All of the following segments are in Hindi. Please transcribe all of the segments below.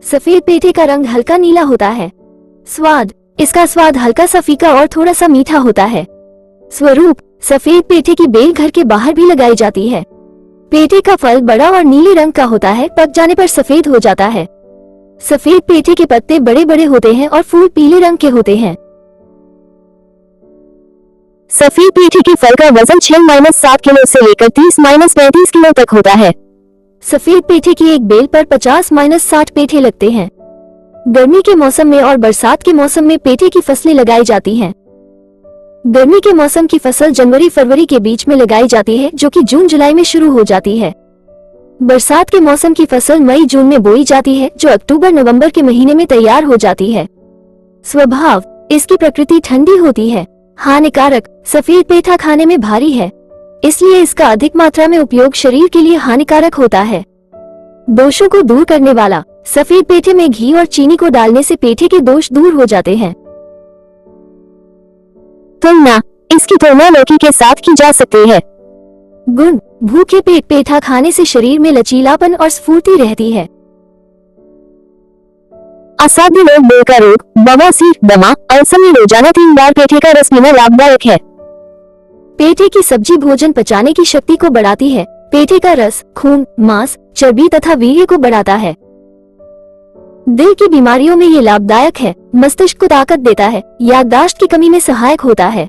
सफेद पेठे का रंग हल्का नीला होता है। स्वाद, इसका स्वाद हल्का सा फीका और थोड़ा सा मीठा होता है। स्वरूप, सफेद पेठे की बेल घर के बाहर भी लगाई जाती है। पेठे का फल बड़ा और नीले रंग का होता है, पक जाने पर सफेद हो जाता है। सफेद पेठे के पत्ते बड़े बड़े होते हैं और फूल पीले रंग के होते हैं। सफेद पेठे के फल का वजन 6-7 किलो से लेकर 30-35 किलो तक होता है। सफेद पेठे की एक बेल पर 50-60 पेठे लगते हैं। गर्मी के मौसम में और बरसात के मौसम में पेठे की फसलें लगाई जाती हैं। गर्मी के मौसम की फसल जनवरी फरवरी के बीच में लगाई जाती है, जो कि जून जुलाई में शुरू हो जाती है। बरसात के मौसम की फसल मई जून में बोई जाती है, जो अक्टूबर नवंबर के महीने में तैयार हो जाती है। स्वभाव, इसकी प्रकृति ठंडी होती है। हानिकारक, सफेद पेठा खाने में भारी है, इसलिए इसका अधिक मात्रा में उपयोग शरीर के लिए हानिकारक होता है। दोषों को दूर करने वाला, सफेद पेठे में घी और चीनी को डालने से पेठे के दोष दूर हो जाते हैं। तुलना, इसकी तुलना लौकी के साथ की जा सकती है। गुण, भूखे पेट पेठा खाने से शरीर में लचीलापन और स्फूर्ति रहती है। असाध्य रोग, दिल का रोग, बवासीर, दमा, अल्सर में रोजाना 3 बार पेठे का रस पीना लाभदायक है। पेठे की सब्जी भोजन पचाने की शक्ति को बढ़ाती है। पेठे का रस खून, मांस, चर्बी तथा वीर्य को बढ़ाता है। दिल की बीमारियों में ये लाभदायक है। मस्तिष्क को ताकत देता है। याददाश्त की कमी में सहायक होता है।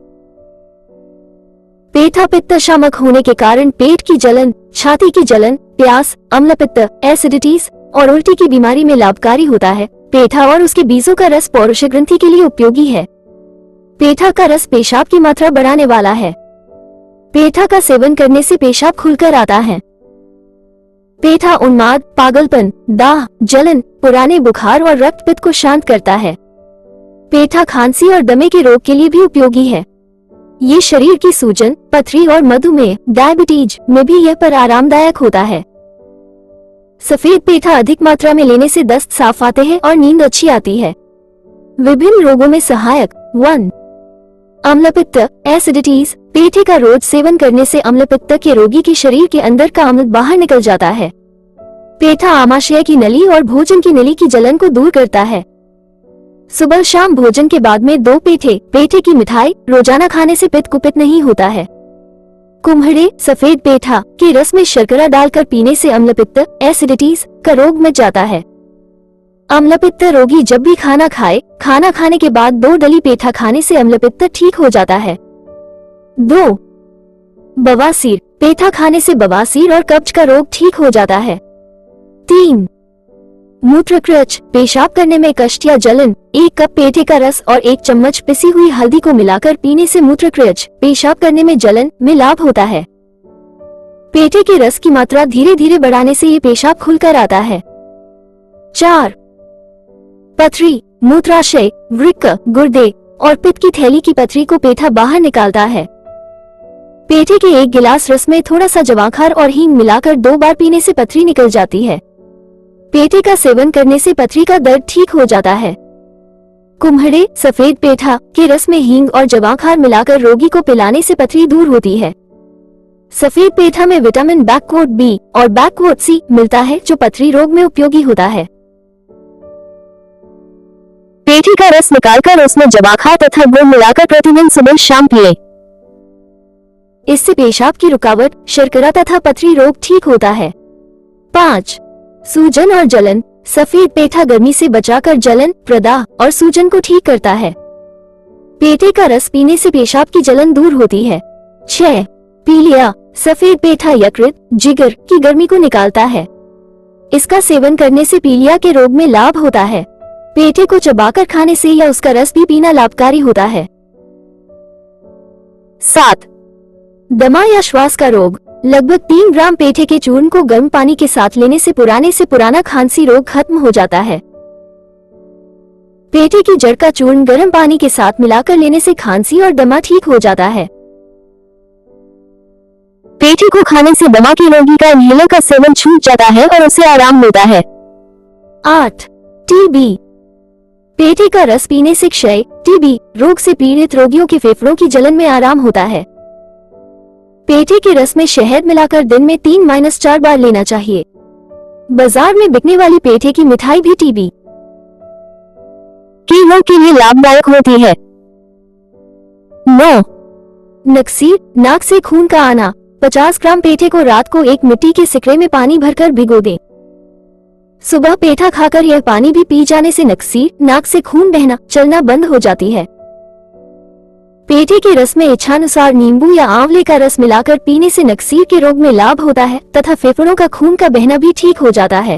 पेठा पित्त शामक होने के कारण पेट की जलन, छाती की जलन, प्यास, अम्लपित्त, एसिडिटीज और उल्टी की बीमारी में लाभकारी होता है। पेठा और उसके बीजों का रस पौरुष ग्रंथि के लिए उपयोगी है। पेठा का रस पेशाब की मात्रा बढ़ाने वाला है। पेठा का सेवन करने से पेशाब खुलकर आता है। पेठा उन्माद, पागलपन, दाह, जलन, पुराने बुखार और रक्त पित्त को शांत करता है। पेठा खांसी और दमे के रोग के लिए भी उपयोगी है। ये शरीर की सूजन, पथरी और मधुमेह, डायबिटीज में भी यह पर आरामदायक होता है। सफेद पेठा अधिक मात्रा में लेने से दस्त साफ आते हैं और नींद अच्छी आती है। विभिन्न रोगों में सहायक। 1. अम्लपित्त, एसिडिटीज। पेठे का रोज सेवन करने से अम्लपित्त के रोगी के शरीर के अंदर का अम्ल बाहर निकल जाता है। पेठा आमाशय की नली और भोजन की नली की जलन को दूर करता है। सुबह शाम भोजन के बाद में 2 पेठे की मिठाई रोजाना खाने से पित्त कुपित नहीं होता है। कुम्हड़े, सफेद पेठा के रस में शर्करा डालकर पीने से अम्लपित्त, एसिडिटीज का रोग मिट जाता है। अम्लपित्त रोगी जब भी खाना खाए, खाना खाने के बाद 2 डली पेठा खाने से अम्लपित्त ठीक हो जाता है। 2. बवासीर, पेठा खाने से बवासीर और कब्ज का रोग ठीक हो जाता है। 3. मूत्रक्रच, पेशाब करने में कष्ट या जलन। 1 कप पेठे का रस और 1 चम्मच पिसी हुई हल्दी को मिलाकर पीने से मूत्रक्रच, पेशाब करने में जलन में लाभ होता है। पेठे के रस की मात्रा धीरे धीरे बढ़ाने से ये पेशाब खुलकर आता है। 4. पथरी, मूत्राशय, वृक्क, गुर्दे और पित्त की थैली की पथरी को पेठा बाहर निकालता है। पेठे के 1 गिलास रस में थोड़ा सा जवाखार और हींग मिलाकर 2 बार पीने से पथरी निकल जाती है। पेठे का सेवन करने से पथरी का दर्द ठीक हो जाता है। कुम्हड़े, सफेद पेठा के रस में हींग और जवाखार मिलाकर रोगी को पिलाने से पथरी दूर होती है। सफेद पेठा में विटामिन बैकवोट बी और बैकवोट सी मिलता है, जो पथरी रोग में उपयोगी होता है। पेठे का रस निकालकर उसमें जवाखार तथा गुड़ मिलाकर प्रतिदिन सुबह शाम पिए। इससे पेशाब की रुकावट, शर्करा तथा पथरी रोग ठीक होता है। 5. सूजन और जलन, सफेद पेठा गर्मी से बचाकर जलन, प्रदाह और सूजन को ठीक करता है। पेठे का रस पीने से पेशाब की जलन दूर होती है। 6. पीलिया, सफेद पेठा यकृत, जिगर की गर्मी को निकालता है। इसका सेवन करने से पीलिया के रोग में लाभ होता है। पेठे को चबाकर खाने से या उसका रस भी पीना लाभकारी होता है। 7. दमा या श्वास का रोग, लगभग 3 ग्राम पेठे के चूर्ण को गर्म पानी के साथ लेने से पुराना खांसी रोग खत्म हो जाता है। पेठे की जड़ का चूर्ण गर्म पानी के साथ मिलाकर लेने से खांसी और दमा ठीक हो जाता है। पेठे को खाने से दमा के रोगी का इन्हेलर का सेवन छूट जाता है और उसे आराम मिलता है। 8. टीबी, पेठे का रस पीने से क्षय, टीबी रोग से पीड़ित रोगियों के फेफड़ों की जलन में आराम होता है। पेठे के रस में शहद मिलाकर दिन में 3-4 बार लेना चाहिए। बाजार में बिकने वाली पेठे की मिठाई भी टीबी के रोग के लिए लाभदायक होती है। 9. नक्सीर, नाक से खून का आना। 50 ग्राम पेठे को रात को एक मिट्टी के सिकरे में पानी भरकर भिगो दें। सुबह पेठा खाकर यह पानी भी पी जाने से नक्सीर, नाक से खून बहना, चलना बंद हो जाती है। पेठे के रस में इच्छानुसार नींबू या आंवले का रस मिलाकर पीने से नक्सीर के रोग में लाभ होता है तथा फेफड़ों का खून का बहना भी ठीक हो जाता है।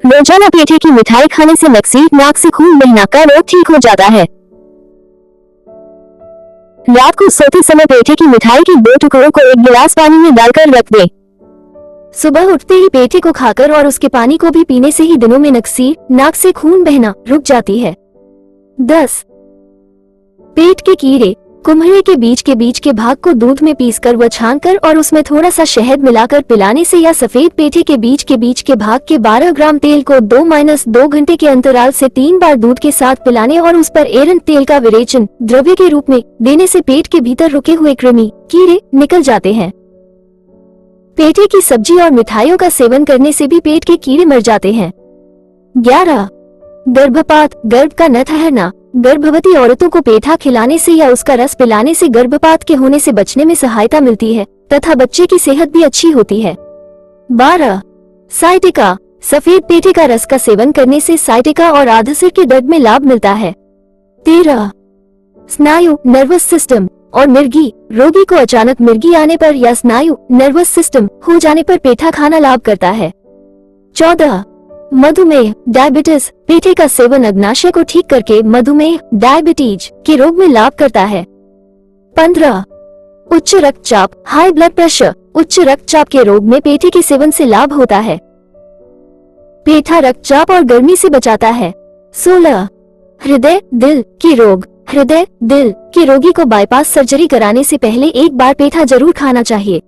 रोजाना पेठे की मिठाई खाने से नक्सीर, नाक से खून बहना का रोग ठीक हो जाता है। रात को सोते समय पेठे की मिठाई के 2 टुकड़ों को एक गिलास पानी में डालकर रख दें। सुबह उठते ही पेठे को खाकर और उसके पानी को भी पीने से ही दिनों में नक्सीर, नाक से खून बहना रुक जाती है। 10. पेट के कीड़े, कुम्हरे के बीच के भाग को दूध में पीसकर व छानकर और उसमें थोड़ा सा शहद मिलाकर पिलाने से या सफेद पेठे के बीच के भाग के 12 ग्राम तेल को 2-2 घंटे के अंतराल से 3 बार दूध के साथ पिलाने और उस पर एरंड तेल का विरेचन द्रव्य के रूप में देने से पेट के भीतर रुके हुए कृमि कीड़े निकल जाते हैं। पेठे की सब्जी और मिठाइयों का सेवन करने से भी पेट के कीड़े मर जाते हैं। 11. गर्भपात, गर्भ का न ठहरना। गर्भवती औरतों को पेठा खिलाने से या उसका रस पिलाने से गर्भपात के होने से बचने में सहायता मिलती है तथा बच्चे की सेहत भी अच्छी होती है। 12. साइटिका, सफेद पेठे का रस का सेवन करने से साइटिका और आधा सिर के दर्द में लाभ मिलता है। 13. स्नायु, नर्वस सिस्टम और मिर्गी, रोगी को अचानक मिर्गी आने पर या स्नायु, नर्वस सिस्टम हो जाने पर पेठा खाना लाभ करता है। 14. मधुमेह, डायबिटीज, पेठे का सेवन अग्नाशय को ठीक करके मधुमेह, डायबिटीज के रोग में लाभ करता है। 15. उच्च रक्तचाप, हाई ब्लड प्रेशर, उच्च रक्तचाप के रोग में पेठे के सेवन से लाभ होता है। पेठा रक्तचाप और गर्मी से बचाता है। 16. हृदय, दिल के रोग, हृदय, दिल के रोगी को बाईपास सर्जरी कराने से पहले एक बार पेठा जरूर खाना चाहिए।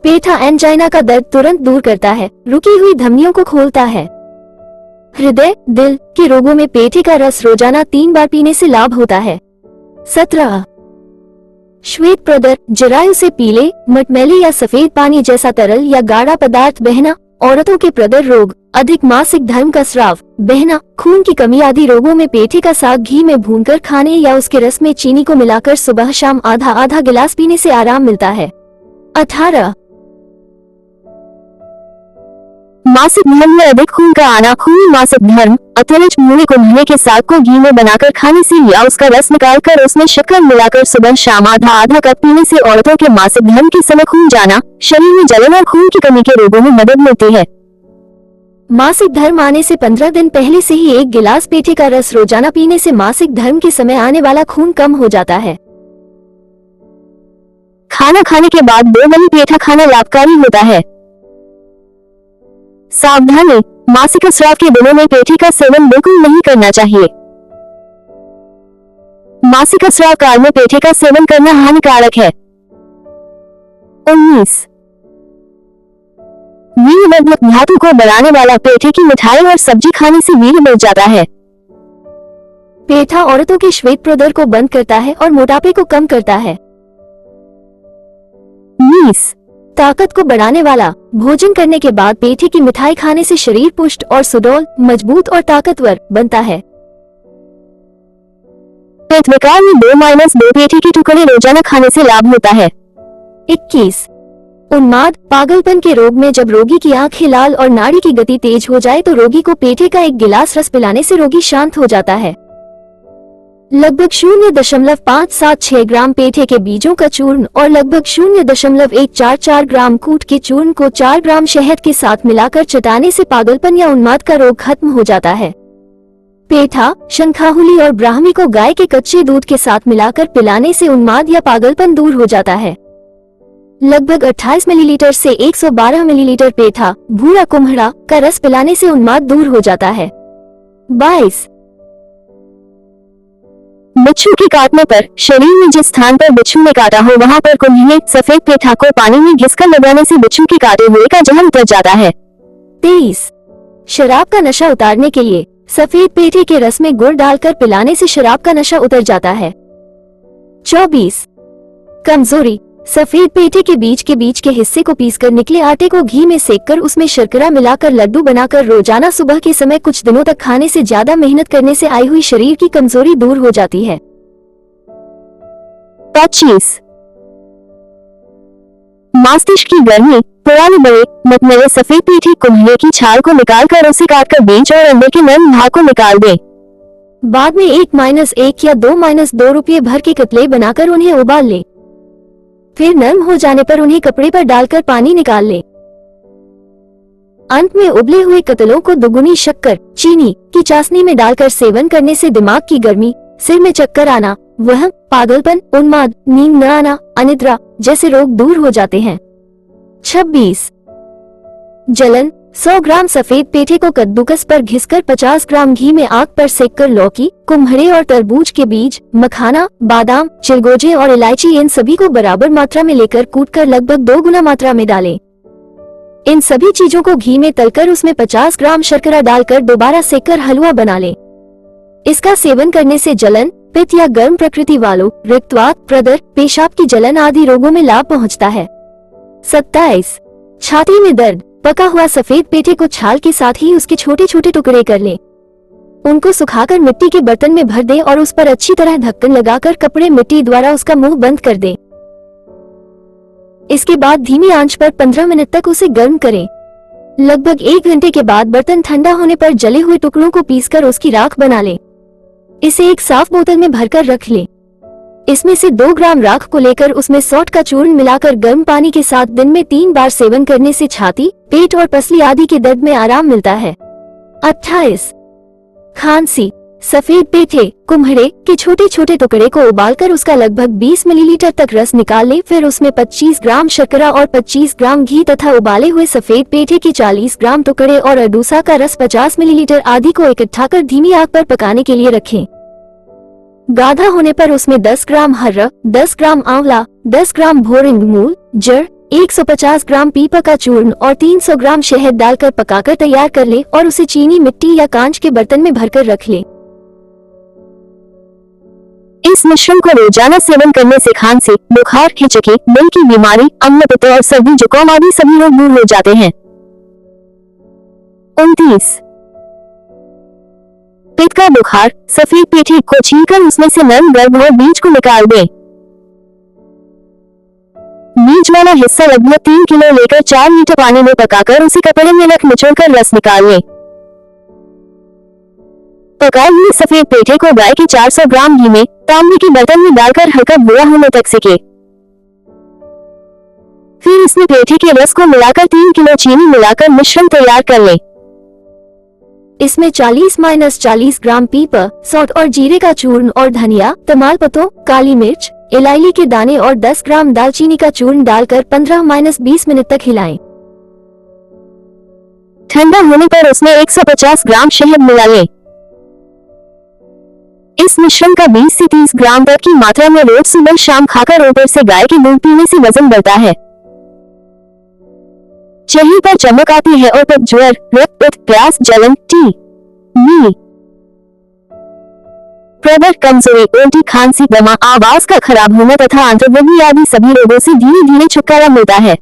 पेठा एंजाइना का दर्द तुरंत दूर करता है, रुकी हुई धमनियों को खोलता है। हृदय, दिल के रोगों में पेठे का रस रोजाना 3 बार पीने से लाभ होता है। 17. श्वेत प्रदर, जरायु से पीले, मटमैले या सफेद पानी जैसा तरल या गाढ़ा पदार्थ बहना, औरतों के प्रदर रोग, अधिक मासिक धर्म का स्राव, बहना, खून की कमी आदि रोगों में पेठे का साग घी में भूनकर खाने या उसके रस में चीनी को मिलाकर सुबह शाम आधा गिलास पीने से आराम मिलता है। 18. मासिक धर्म में अधिक खून का आना, खूनी मासिक धर्म, अतिरिक्त मूली को महीने के साग को घी में बनाकर खाने से या उसका रस निकालकर उसमें शक्कर मिलाकर सुबह शाम आधा कप पीने से औरतों के मासिक धर्म के समय खून जाना, शरीर में जलन और खून की कमी के रोगों में मदद मिलती है। मासिक धर्म आने से 15 दिन पहले से ही 1 गिलास पेठे का रस रोजाना पीने से मासिक धर्म के समय आने वाला खून कम हो जाता है। खाना खाने के बाद 2 बार पेठा खाना लाभकारी होता है। सावधानी, मासिक स्राव के दिनों में पेठे का सेवन बिल्कुल नहीं करना चाहिए। मासिक स्राव काल में पेठे का सेवन करना हानिकारक है। 19. वीर्यवर्धक धातु को बढ़ाने वाला, पेठे की मिठाई और सब्जी खाने से वीर्य बढ़ जाता है। पेठा औरतों के श्वेत प्रदर को बंद करता है और मोटापे को कम करता है। 20. ताकत को बढ़ाने वाला, भोजन करने के बाद पेठे की मिठाई खाने से शरीर पुष्ट और सुडौल, मजबूत और ताकतवर बनता है। पेट विकार में 2-2 पेठे के टुकड़े रोजाना खाने से लाभ होता है। 21. उन्माद, पागलपन के रोग में जब रोगी की आंखें लाल और नाड़ी की गति तेज हो जाए तो रोगी को पेठे का 1 गिलास रस पिलाने से रोगी शांत हो जाता है। लगभग 0.576 ग्राम पेठे के बीजों का चूर्ण और लगभग 0.144 ग्राम कूट के चूर्ण को 4 ग्राम शहद के साथ मिलाकर चटाने से पागलपन या उन्माद का रोग खत्म हो जाता है। पेठा, शंखाहुली और ब्राह्मी को गाय के कच्चे दूध के साथ मिलाकर पिलाने से उन्माद या पागलपन दूर हो जाता है। लगभग 28 मिलीलीटर से 112 मिलीलीटर पेठा, भूरा कुम्हड़ा का रस पिलाने से उन्माद दूर हो जाता है। 22. बिच्छू के काटने पर, शरीर में जिस स्थान पर बिच्छू ने काटा हो वहां पर कुम्हले, सफेद पेठा को पानी में घिसकर लगाने से बिच्छू के काटे हुए का जहर उतर जाता है। 23. शराब का नशा उतारने के लिए सफेद पेठे के रस में गुड़ डालकर पिलाने से शराब का नशा उतर जाता है। 24. कमजोरी, सफेद पेठे के बीच के हिस्से को पीसकर निकले आटे को घी में सेककर उसमें शर्करा मिलाकर लड्डू बनाकर रोजाना सुबह के समय कुछ दिनों तक खाने से ज्यादा मेहनत करने से आई हुई शरीर की कमजोरी दूर हो जाती है। 25 मस्तिष्क की गर्मी। पुराने बड़े मटमैले सफेद पेठे कुम्हले की छाल को निकालकर उसे काटकर बीज और अंडे के नरम भाग को निकाल दें। बाद में 1-1 या 2-2 रुपये भर के कतले बनाकर उन्हें उबाल ले। फिर नरम हो जाने पर उन्हें कपड़े पर डालकर पानी निकाल ले। अंत में उबले हुए कतलों को दुगुनी शक्कर चीनी की चाशनी में डालकर सेवन करने से दिमाग की गर्मी, सिर में चक्कर आना, वहम, पागलपन, उन्माद, नींद न आना, अनिद्रा जैसे रोग दूर हो जाते हैं। 26 जलन। 100 ग्राम सफेद पेठे को कद्दूकस पर घिसकर 50 ग्राम घी में आग पर सेककर लौकी, कुम्हड़े और तरबूज के बीज, मखाना, बादाम, चिलगोजे और इलायची इन सभी को बराबर मात्रा में लेकर कूटकर लगभग 2 गुना मात्रा में डालें। इन सभी चीजों को घी में तलकर उसमें 50 ग्राम शर्करा डालकर दोबारा सेककर हलवा बना लें। इसका सेवन करने से जलन, पित्त या गर्म प्रकृति वालों, रक्तवात, प्रदर, पेशाब की जलन आदि रोगों में लाभ पहुंचता है। 27 छाती में दर्द। पका हुआ सफेद पेठे को छाल के साथ ही उसके छोटे छोटे टुकड़े कर लें। उनको सुखाकर मिट्टी के बर्तन में भर दें और उस पर अच्छी तरह ढक्कन लगाकर कपड़े मिट्टी द्वारा उसका मुंह बंद कर दें। इसके बाद धीमी आंच पर 15 मिनट तक उसे गर्म करें। लगभग 1 घंटे के बाद बर्तन ठंडा होने पर जले हुए टुकड़ों को पीसकर उसकी राख बना लें। इसे एक साफ बोतल में भरकर रख लें। इसमें से 2 ग्राम राख को लेकर उसमें सौंठ का चूर्ण मिलाकर गर्म पानी के साथ दिन में 3 बार सेवन करने से छाती, पेट और पसली आदि के दर्द में आराम मिलता है। 28 खांसी। सफेद पेठे कुम्हड़े के छोटे छोटे टुकड़े को उबालकर उसका लगभग 20 मिलीलीटर तक रस निकाल लें। फिर उसमें 25 ग्राम शर्करा और 25 ग्राम घी तथा उबाले हुए सफेद पेठे के 40 ग्राम टुकड़े और अडूसा का रस 50 मिलीलीटर आदि को इकट्ठा कर धीमी आग पर पकाने के लिए रखें। गाढ़ा होने पर उसमें 10 ग्राम हर्रा, 10 ग्राम आंवला, 10 ग्राम भोरिंग मूल, जड़, 150 ग्राम पीपा का चूर्ण और 300 ग्राम शहद डालकर पकाकर तैयार कर ले और उसे चीनी, मिट्टी या कांच के बर्तन में भरकर रख ले। इस मिश्रण को रोजाना सेवन करने से खांसी, बुखार, हिचकी, दिल की बीमारी, अम्लपित्त और सर्दी जुकाम आदि सभी रोग दूर हो जाते हैं। 29 पित्त का बुखार। सफेद पेठे को छीलकर उसमें से नरम गर्भ और बीज को निकाल दें। बीज वाला हिस्सा लगभग 3 किलो लेकर 4 लीटर पानी में पकाकर उसे कपड़े में रख निचोड़कर रस निकाल लें। पकाए हुए सफेद पेठे को गाय के 400 ग्राम घी में तांबे के बर्तन में डालकर हल्का भूरा होने तक सेकें। फिर इसमें पेठे के रस को मिलाकर 3 किलो चीनी मिलाकर मिश्रण तैयार कर लें। इसमें 40-40 ग्राम पीपा, सौंठ और जीरे का चूर्ण और धनिया, तमालपत्र, काली मिर्च, इलायची के दाने और 10 ग्राम दालचीनी का चूर्ण डालकर 15-20 मिनट तक हिलाएं। ठंडा होने पर उसमें 150 ग्राम शहद मिला लें। इस मिश्रण का 20 से 30 ग्राम तक की मात्रा में रोज सुबह शाम खाकर ऊपर से गाय के दूध पीने से वजन बढ़ता है, चेहरे पर चमक आती है और पित्त, ज्वर, रक्तपित्त, प्यास, जलन, टी.बी. प्रदर, कमजोरी, उल्टी, खांसी, दमा, आवाज का खराब होना तथा आंतर्वृद्धि आदि सभी रोगों से धीरे धीरे छुटकारा मिलता है।